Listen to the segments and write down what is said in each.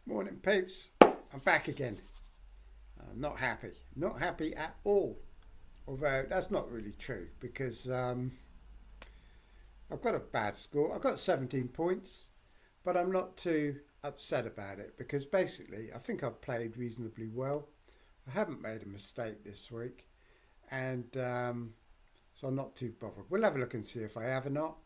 Morning peeps, I'm back again. I'm not happy at all. Although that's not really true because I've got a bad score. I've got 17 points, but I'm not too upset about it because basically I think I've played reasonably well. I haven't made a mistake this week, and so I'm not too bothered. We'll have a look and see if I have or not,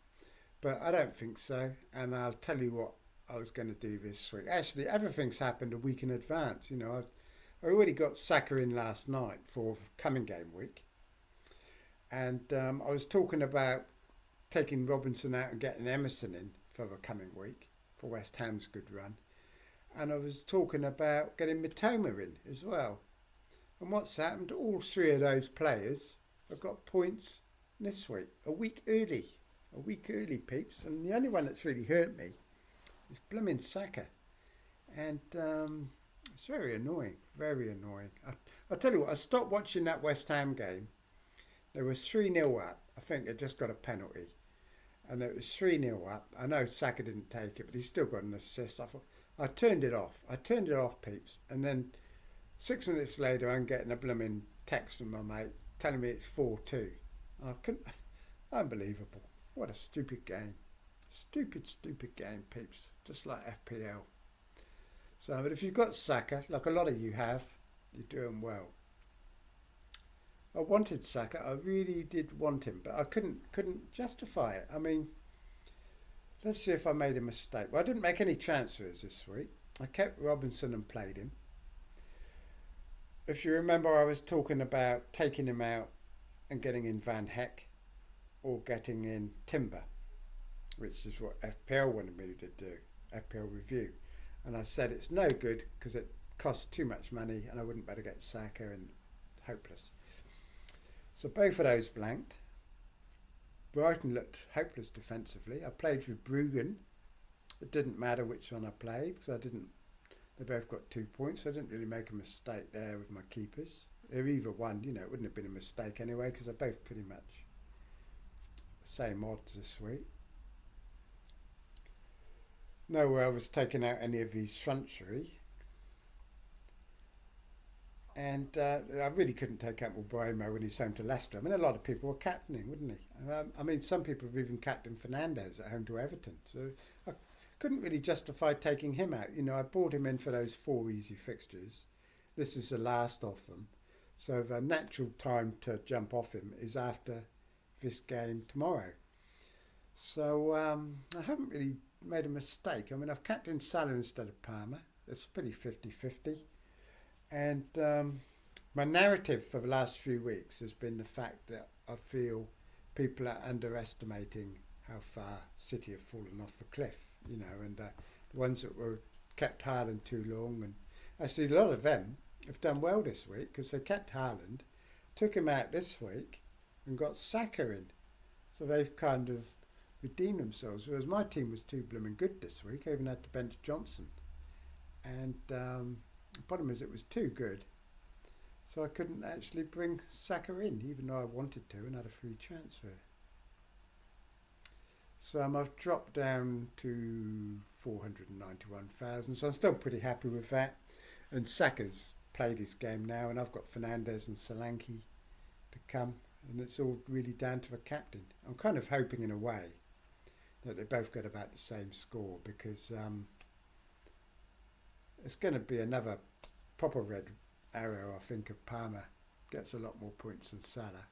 but I don't think so, and I'll tell you what I was going to do this week. Actually, everything's happened a week in advance. I already got Saka in last night for coming game week, and I was talking about taking Robinson out and getting Emerson in for the coming week for West Ham's good run, and I was talking about getting Mitoma in as well. And what's happened? All three of those players have got points this week, a week early, peeps. And the only one that's really hurt me is blooming Saka, and it's very annoying. I'll tell you what, I stopped watching that West Ham game. They were 3-0 up. I think they just got a penalty, and it was 3-0 up. I know Saka didn't take it, but he still got an assist. I turned it off, peeps, and then 6 minutes later I'm getting a blooming text from my mate telling me it's 4-2. Unbelievable. What a stupid game. Stupid game, peeps. Just like FPL. So, but if you've got Saka, like a lot of you have, you're doing well. I wanted Saka. I really did want him, but I couldn't justify it. I mean, let's see if I made a mistake. Well, I didn't make any transfers this week. I kept Robinson and played him. If you remember, I was talking about taking him out and getting in Van Heck or getting in Timber, which is what FPL wanted me to do, FPL review. And I said it's no good because it costs too much money and I wouldn't better get Saka, and hopeless. So both of those blanked. Brighton looked hopeless defensively. I played with Bruggen. It didn't matter which one I played because they both got 2 points, so I didn't really make a mistake there with my keepers. If either one, it wouldn't have been a mistake anyway because they're both pretty much the same odds this week. Nowhere I was taking out any of his front three. And I really couldn't take out Mulbrimo when he's home to Leicester. I mean, a lot of people were captaining, wouldn't he? Some people have even captained Fernandes at home to Everton. So I couldn't really justify taking him out. I brought him in for those 4 easy fixtures. This is the last of them. So the natural time to jump off him is after this game tomorrow. So I haven't really made a mistake. I mean, I've captained Salah instead of Palmer. It's pretty 50-50. And my narrative for the last few weeks has been the fact that I feel people are underestimating how far City have fallen off the cliff, and the ones that were kept Haaland too long. And actually a lot of them have done well this week because they kept Haaland, took him out this week and got Saka in. So they've kind of redeemed themselves, whereas my team was too blooming good this week. I even had to bench Johnson. And the problem is it was too good, so I couldn't actually bring Saka in, even though I wanted to and had a free transfer. So I've dropped down to 491,000, so I'm still pretty happy with that. And Saka's played his game now, and I've got Fernandes and Solanke to come, and it's all really down to the captain. I'm kind of hoping in a way that they both get about the same score because it's going to be another proper red arrow, I think, if Palmer gets a lot more points than Salah.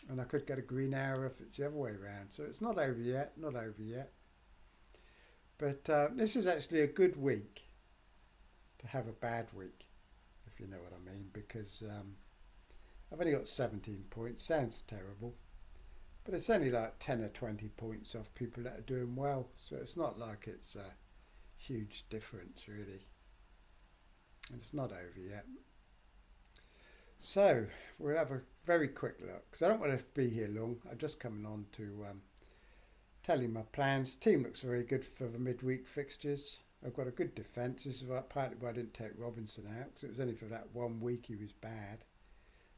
And I could get a green arrow if it's the other way around. So it's not over yet. But this is actually a good week to have a bad week, if you know what I mean, because I've only got 17 points. Sounds terrible. But it's only like 10 or 20 points off people that are doing well. So it's not like it's a huge difference, really. And it's not over yet. So we'll have a very quick look, because I don't want to be here long. I'm just coming on to tell you my plans. Team looks very good for the midweek fixtures. I've got a good defence. This is partly why I didn't take Robinson out, because it was only for that 1 week he was bad.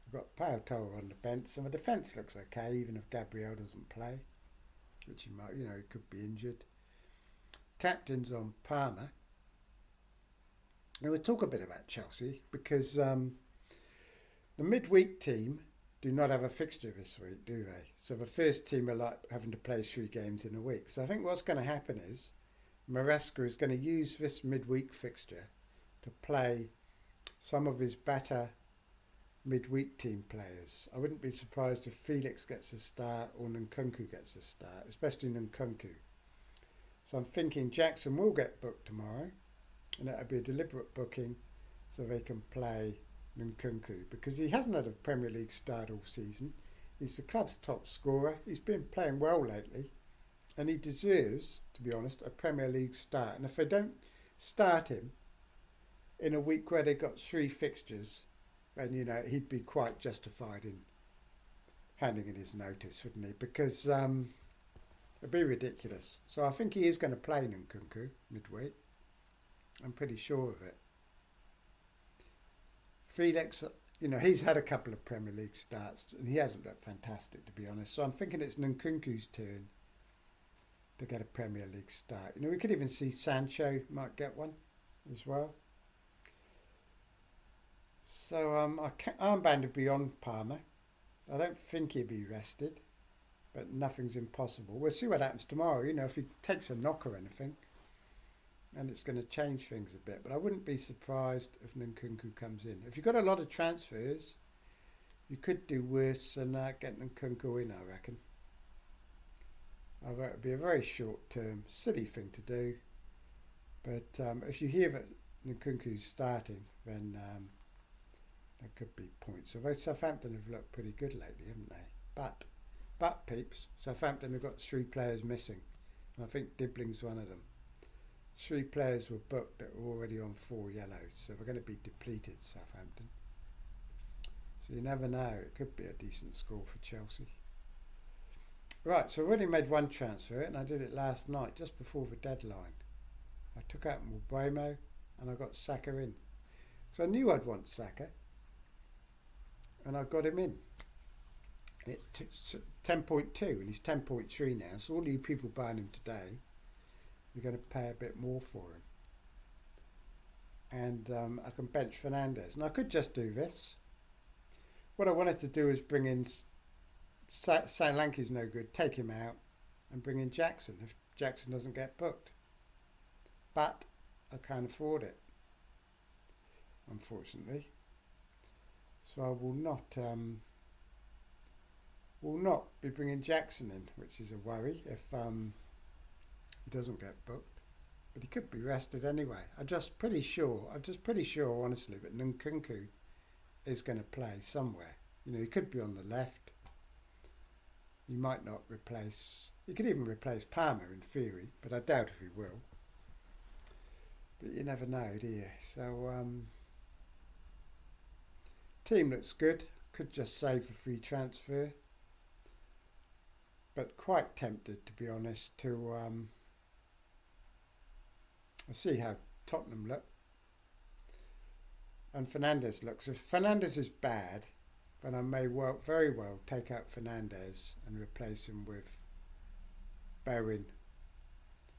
I've got Pau Torre on the bench, and my defence looks okay, even if Gabriel doesn't play, which he might, he could be injured. Captain's on Palmer, Now we'll talk a bit about Chelsea because the midweek team do not have a fixture this week, do they? So the first team are like having to play 3 games in a week. So I think what's going to happen is Maresca is going to use this midweek fixture to play some of his better midweek team players. I wouldn't be surprised if Felix gets a start or Nkunku gets a start, especially Nkunku. So I'm thinking Jackson will get booked tomorrow, and that'll be a deliberate booking so they can play Nkunku, because he hasn't had a Premier League start all season. He's the club's top scorer. He's been playing well lately, and he deserves, to be honest, a Premier League start. And if they don't start him in a week where they got 3 fixtures, then, you know, he'd be quite justified in handing in his notice, wouldn't he? Because it'd be ridiculous. So I think he is going to play Nkunku midweek. I'm pretty sure of it. Felix, you know, he's had a couple of Premier League starts and he hasn't looked fantastic, to be honest. So I'm thinking it's Nkunku's turn to get a Premier League start. You know, we could even see Sancho might get one as well. So armband would be on Palmer. I don't think he'll be rested, but nothing's impossible. We'll see what happens tomorrow. You know, if he takes a knock or anything, and it's going to change things a bit. But I wouldn't be surprised if Nkunku comes in. If you've got a lot of transfers, you could do worse than getting Nkunku in, I reckon. Although it would be a very short-term, silly thing to do. But if you hear that Nkunku's starting, then there could be points. Although Southampton have looked pretty good lately, haven't they? But peeps, Southampton have got 3 players missing. And I think Dibling's one of them. 3 players were booked that were already on 4 yellows, so we're going to be depleted, Southampton. So you never know, it could be a decent score for Chelsea. Right, so I've already made 1 transfer, and I did it last night, just before the deadline. I took out Mbeumo, and I got Saka in. So I knew I'd want Saka, and I got him in. It's 10.2, and he's 10.3 now, so all you people buying him today, you're going to pay a bit more for him. And I can bench Fernandes. And I could just do this. What I wanted to do is bring in Solanke's no good, take him out and bring in Jackson if Jackson doesn't get booked. But I can't afford it, unfortunately. So I will not be bringing Jackson in, which is a worry if he doesn't get booked, but he could be rested anyway. I'm just pretty sure, honestly, that Nkunku is going to play somewhere. You know, he could be on the left. He might not replace. He could even replace Palmer in theory, but I doubt if he will. But you never know, do you? So, team looks good. Could just save a free transfer, but quite tempted, to be honest, to. I'll see how Tottenham look. And Fernandes looks. If Fernandes is bad, then I may very well take out Fernandes and replace him with Bowen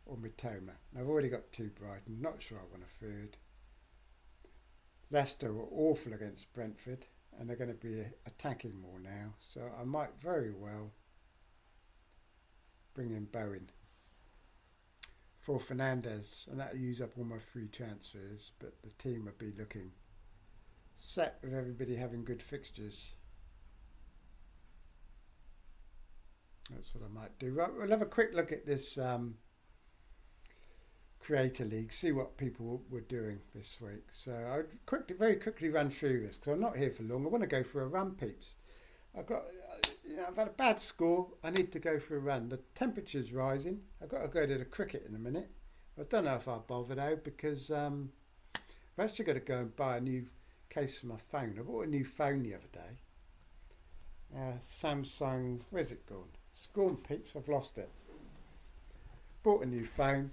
or Mitoma. And I've already got 2 Brighton. Not sure I want a 3rd. Leicester were awful against Brentford, and they're going to be attacking more now. So I might very well bring in Bowen for Fernandes, and that'll use up all my free transfers, but the team will be looking set with everybody having good fixtures. That's what I might do. Right, we'll have a quick look at this Creator League, see what people were doing this week. So I'll very quickly run through this because I'm not here for long. I want to go for a run, peeps. I've had a bad score. I need to go for a run. The temperature's rising. I've got to go to the cricket in a minute. I don't know if I'll bother though, because I've actually got to go and buy a new case for my phone. I bought a new phone the other day. Samsung, where's it gone? It's gone, peeps. I've lost it. Bought a new phone.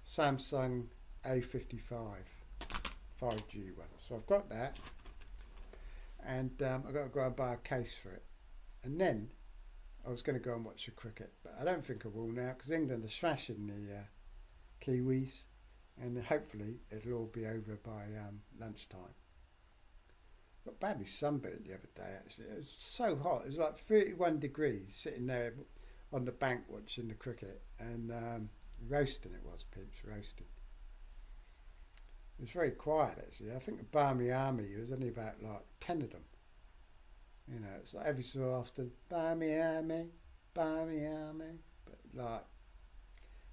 Samsung A55 5G one. So I've got that. And I've got to go and buy a case for it. And then I was going to go and watch the cricket, but I don't think I will now because England are thrashing the Kiwis. and hopefully it'll all be over by lunchtime. Got badly sunburnt the other day actually. It was so hot. It was like 31 degrees sitting there on the bank watching the cricket, and roasting it was, peeps, roasting. It was very quiet actually. I think the Barmy Army, there was only about like 10 of them. You know, it's like every so often, Barmy Army, Barmy Army. But like,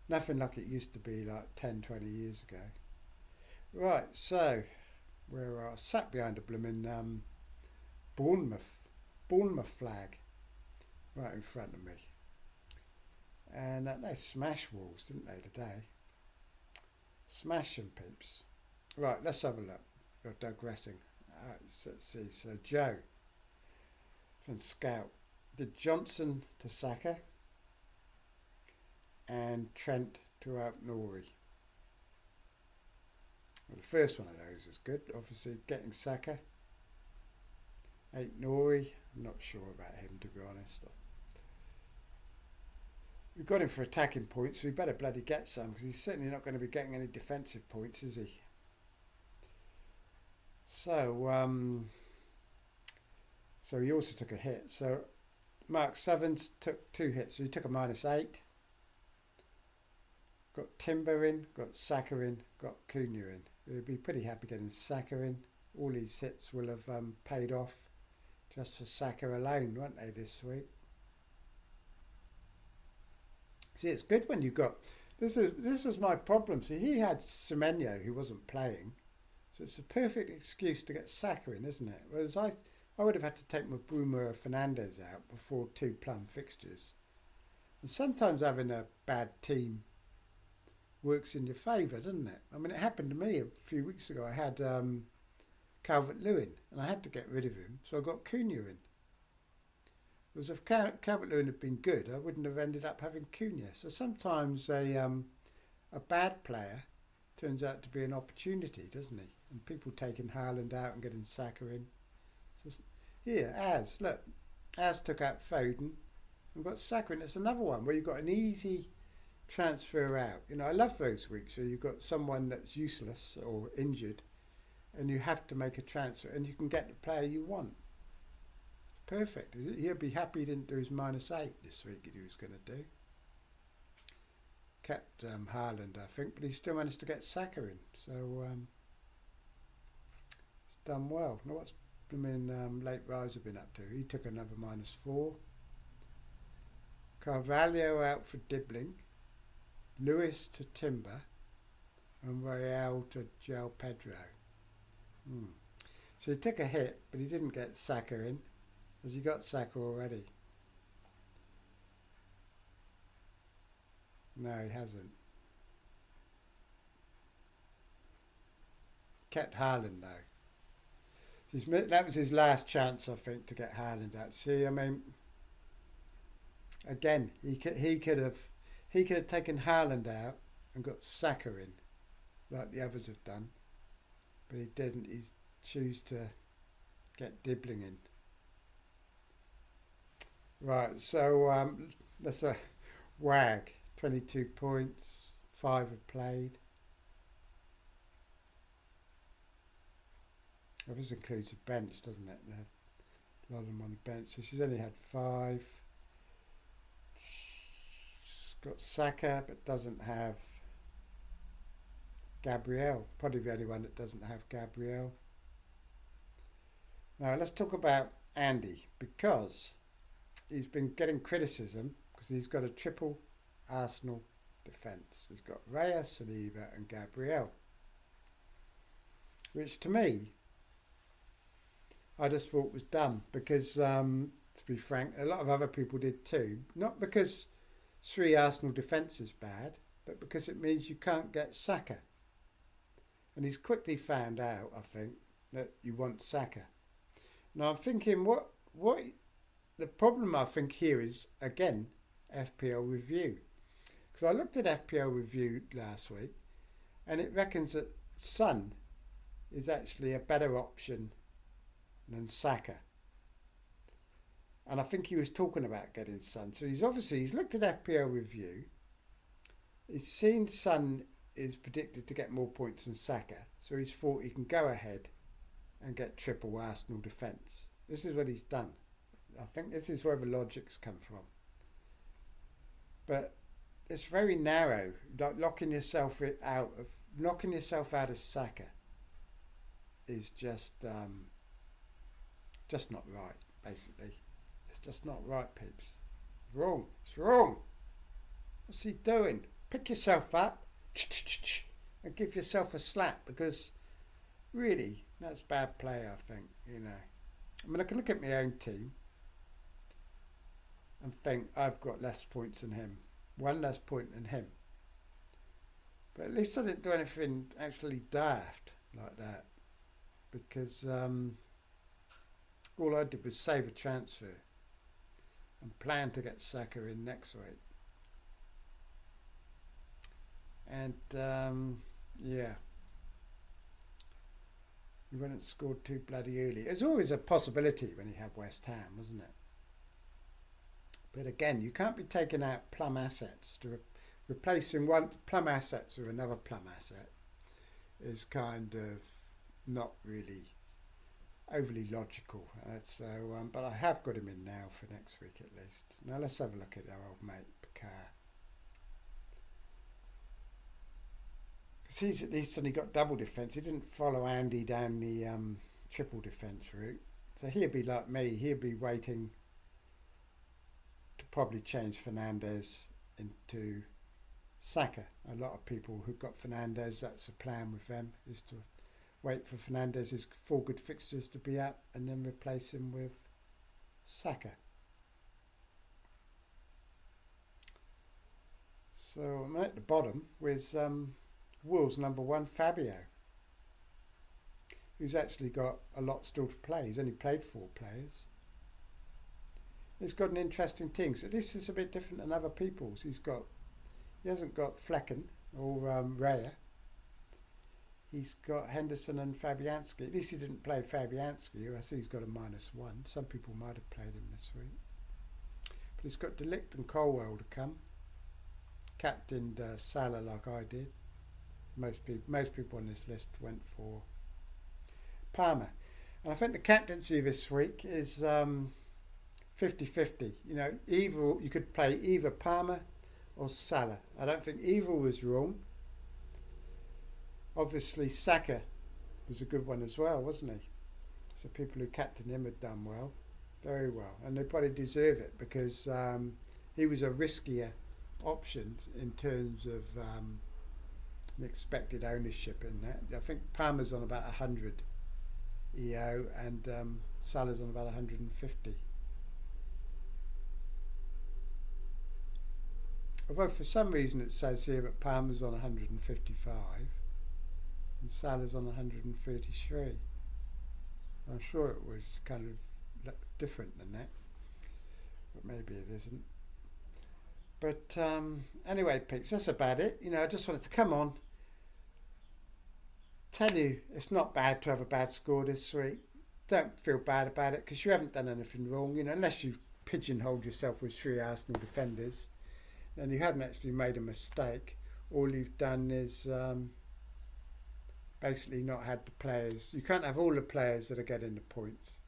nothing like it used to be like 10, 20 years ago. Right, so, we're sat behind a blooming Bournemouth flag right in front of me. And they smashed Wolves, didn't they, today? Smash them, peeps. Right, let's have a look. We're digressing. Let's see. So, Joe from Scout did Johnson to Saka and Trent to Nouri. Well, the first one of those is good. Obviously, getting Saka. Nouri. I'm not sure about him, to be honest. We've got him for attacking points, so we better bloody get some, because he's certainly not going to be getting any defensive points, is he? So, so he also took a hit. So Mark Sevens took 2 hits, so he took a -8. Got Timber in, got Saka in, got Cunha in. We'll be pretty happy getting Saka in. All these hits will have paid off just for Saka alone, won't they, this week? See, it's good when you've got... This is my problem. See, he had Semenyo, who wasn't playing. So it's a perfect excuse to get Saka in, isn't it? Whereas I would have had to take Mbeumo or Fernandes out before 2 plum fixtures. And sometimes having a bad team works in your favour, doesn't it? I mean, it happened to me a few weeks ago. I had Calvert-Lewin, and I had to get rid of him, so I got Cunha in. Whereas if Calvert-Lewin had been good, I wouldn't have ended up having Cunha. So sometimes a bad player turns out to be an opportunity, doesn't he? And people taking Haaland out and getting Saka in. So here, look, took out Foden and got Saka in. It's another one where you've got an easy transfer out. You know, I love those weeks where you've got someone that's useless or injured and you have to make a transfer and you can get the player you want. Perfect. He'll be happy he didn't do his -8 this week that he was going to do. Kept Haaland, I think, but he still managed to get Saka in. So it's done well. Now what's late riser been up to? He took another -4. Carvalho out for Dibbling. Lewis to Timber. And Royale to João Pedro. So he took a hit, but he didn't get Saka in. Has he got Saka already? No, he hasn't. Kept Haaland though. That was his last chance, I think, to get Haaland out. See, I mean, again, he could have taken Haaland out and got Saka in, like the others have done, but he didn't. He chose to get Dibbling in. Right, so that's a Wag, 22 points, 5 have played. Oh, this includes a bench, doesn't it? A lot of them on the bench. So she's only had 5. She's got Saka, but doesn't have Gabriel. Probably the only one that doesn't have Gabriel. Now let's talk about Andy, because he's been getting criticism because he's got a triple Arsenal defence. He's got Raya, Saliba and Gabriel. Which to me, I just thought was dumb because, to be frank, a lot of other people did too. Not because 3 Arsenal defence is bad, but because it means you can't get Saka. And he's quickly found out, I think, that you want Saka. Now I'm thinking, what the problem I think here is, again, FPL review. Because I looked at FPL review last week and it reckons that Son is actually a better option than Saka. And I think he was talking about getting Son. So he's looked at FPL review. He's seen Son is predicted to get more points than Saka, so he's thought he can go ahead and get triple Arsenal defence. This is what he's done. I think this is where the logic's come from. But it's very narrow. Like knocking yourself out of Saka is just not right. Basically, it's just not right, peeps. It's wrong. It's wrong. What's he doing? Pick yourself up and give yourself a slap, because really that's bad play. I think, I mean, I can look at my own team and think I've got less points than him, one less point than him. But at least I didn't do anything actually daft like that, because all I did was save a transfer and plan to get Saka in next week. And yeah, he went and scored too bloody early. There's always a possibility when you have West Ham, wasn't it? But again, you can't be taking out plum assets to replacing one plum assets with another plum asset. Is kind of not really overly logical. So, but I have got him in now for next week at least. Now let's have a look at our old mate Picard. Because he's at least only got double defence. He didn't follow Andy down the triple defence route. So he'd be like me. He'd be waiting to probably change Fernandes into Saka. A lot of people who've got Fernandes, that's the plan with them, is to wait for Fernandes' 4 good fixtures to be up and then replace him with Saka. So I'm at the bottom with Wolves number 1, Fabio, who's actually got a lot still to play. He's only played 4 players. He's got an interesting team. So this is a bit different than other people's. He hasn't got Flecken or Raya. He's got Henderson and Fabianski. At least he didn't play Fabianski, who I see he's got a -1. Some people might have played him this week. But he's got De Ligt and Colwell to come. Captained Salah like I did. Most people on this list went for Palmer. And I think the captaincy this week is 50-50. You could play either Palmer or Salah. I don't think either was wrong. Obviously, Saka was a good one as well, wasn't he? So people who captained him had done well, very well. And they probably deserve it, because he was a riskier option in terms of expected ownership in that. I think Palmer's on about 100 EO and Salah's on about 150. Although for some reason it says here that Palmer's on 155 and Salah's on 133. I'm sure it was kind of different than that, but maybe it isn't. But anyway, peeps, that's about it. I just wanted to come on, tell you it's not bad to have a bad score this week. Don't feel bad about it, because you haven't done anything wrong, unless you've pigeonholed yourself with 3 Arsenal defenders, then you haven't actually made a mistake. All you've done is basically not had the players. You can't have all the players that are getting the points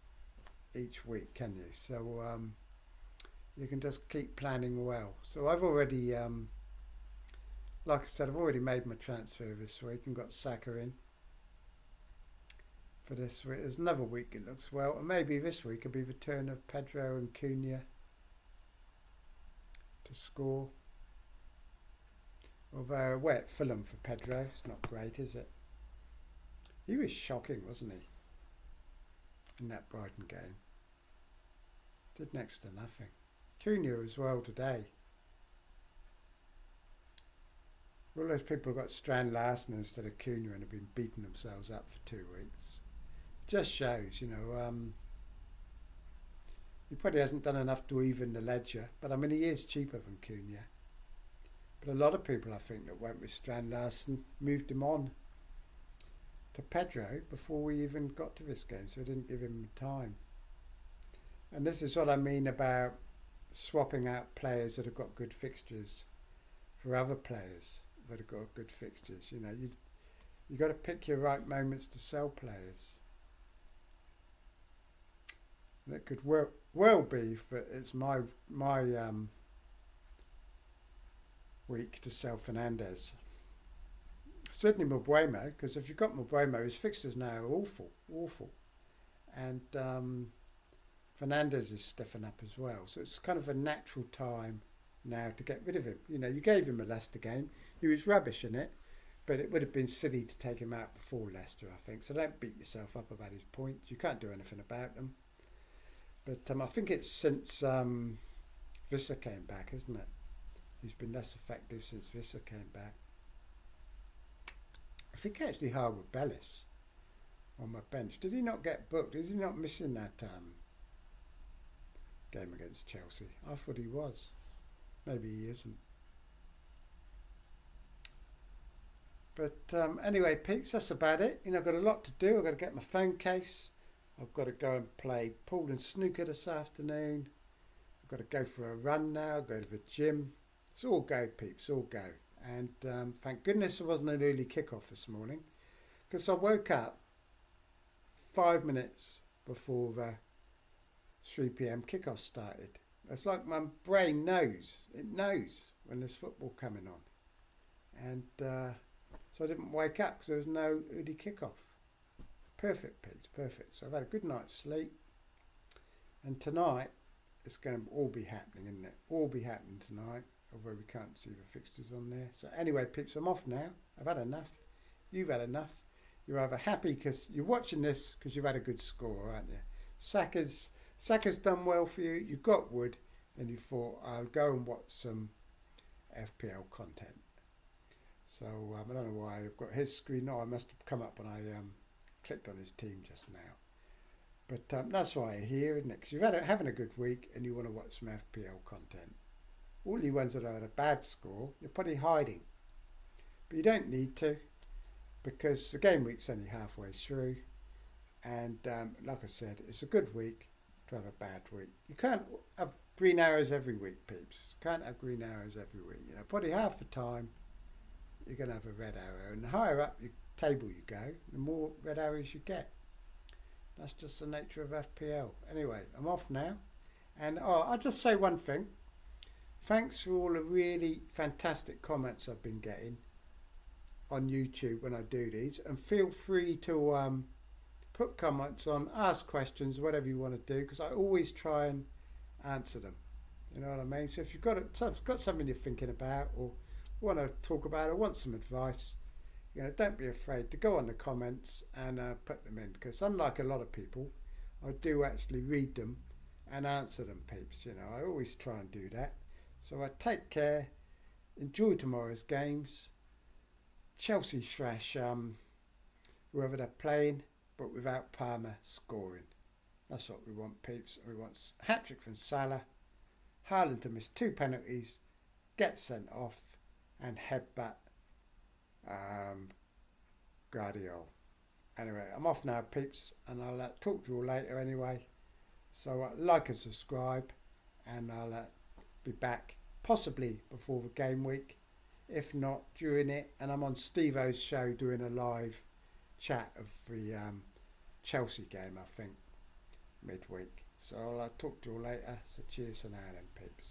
each week, can you? So you can just keep planning well. So I've already, like I said, I've already made my transfer this week and got Saka in for this week. There's another week it looks well, and maybe this week will be the turn of Pedro and Cunha to score. Although we're at Fulham for Pedro, it's not great, is it? He was shocking, wasn't he, in that Brighton game? Did next to nothing. Cunha as well today. All those people who got Strand Larsen instead of Cunha and have been beating themselves up for 2 weeks. It just shows, he probably hasn't done enough to even the ledger, but I mean, he is cheaper than Cunha. But a lot of people, I think, that went with Strand Larsen moved him on to Pedro before we even got to this game, so I didn't give him time. And this is what I mean about swapping out players that have got good fixtures for other players. that have got good fixtures. You know, you got to pick your right moments to sell players. And it could well be that it's my week to sell Fernandez. Certainly Mbuemo, because if you've got Mbuemo, his fixtures now are awful. And Fernandez is stiffing up as well. So it's kind of a natural time now to get rid of him. You know, you gave him a Leicester game. He was rubbish in it, but it would have been silly to take him out before Leicester, I think. So don't beat yourself up about his points. You can't do anything about them. But I think it's since Visser came back, isn't it? He's been less effective since Visser came back. I think actually Harwood Bellis on my bench. Did he not get booked? Is he not missing that game against Chelsea? I thought he was. Maybe he isn't. But anyway, peeps, that's about it. You know, I've got a lot to do. I've got to get my phone case. I've got to go and play pool and snooker this afternoon. I've got to go for a run now, go to the gym. It's all go, peeps, all go. And thank goodness there wasn't an early kickoff this morning, because I woke up 5 minutes before the 3 p.m. kickoff started. It's like my brain knows. It knows when there's football coming on. And so I didn't wake up because there was no early kickoff. Perfect, peeps, perfect. So I've had a good night's sleep. And tonight, it's going to all be happening, isn't it? All be happening tonight, although we can't see the fixtures on there. So anyway, peeps, I'm off now. I've had enough. You've had enough. You're either happy because you're watching this because you've had a good score, aren't you? Saka's done well for you. You've got Wood, and you thought, I'll go and watch some FPL content. So I don't know why I've got his screen. No, I must have come up when I clicked on his team just now. But that's why you're here, isn't it? Because you've having a good week and you want to watch some FPL content. All you ones that had a bad score, you're probably hiding. But you don't need to, because the game week's only halfway through. And like I said, it's a good week to have a bad week. You can't have green arrows every week, peeps. You can't have green arrows every week. You know, probably half the time you're going to have a red arrow. And the higher up your table you go, the more red arrows you get. That's just the nature of FPL. Anyway, I'm off now. And I'll just say one thing. Thanks for all the really fantastic comments I've been getting on YouTube when I do these. And feel free to put comments on, ask questions, whatever you want to do, because I always try and answer them. You know what I mean? So if you've got something you're thinking about or want to talk about or want some advice, you know, don't be afraid to go on the comments and put them in, because unlike a lot of people, I do actually read them and answer them, peeps. You know, I always try and do that. So take care, enjoy tomorrow's games. Chelsea thrash whoever they're playing, but without Palmer scoring. That's what we want, peeps. We want hat-trick from Salah, Haaland to miss 2 penalties, get sent off, and headbutt Guardiola. Anyway, I'm off now, peeps, and I'll talk to you all later anyway. So like and subscribe, and I'll be back possibly before the game week, if not during it. And I'm on Steve-O's show doing a live chat of the Chelsea game, I think, midweek. So I'll talk to you all later. So cheers for now then, peeps.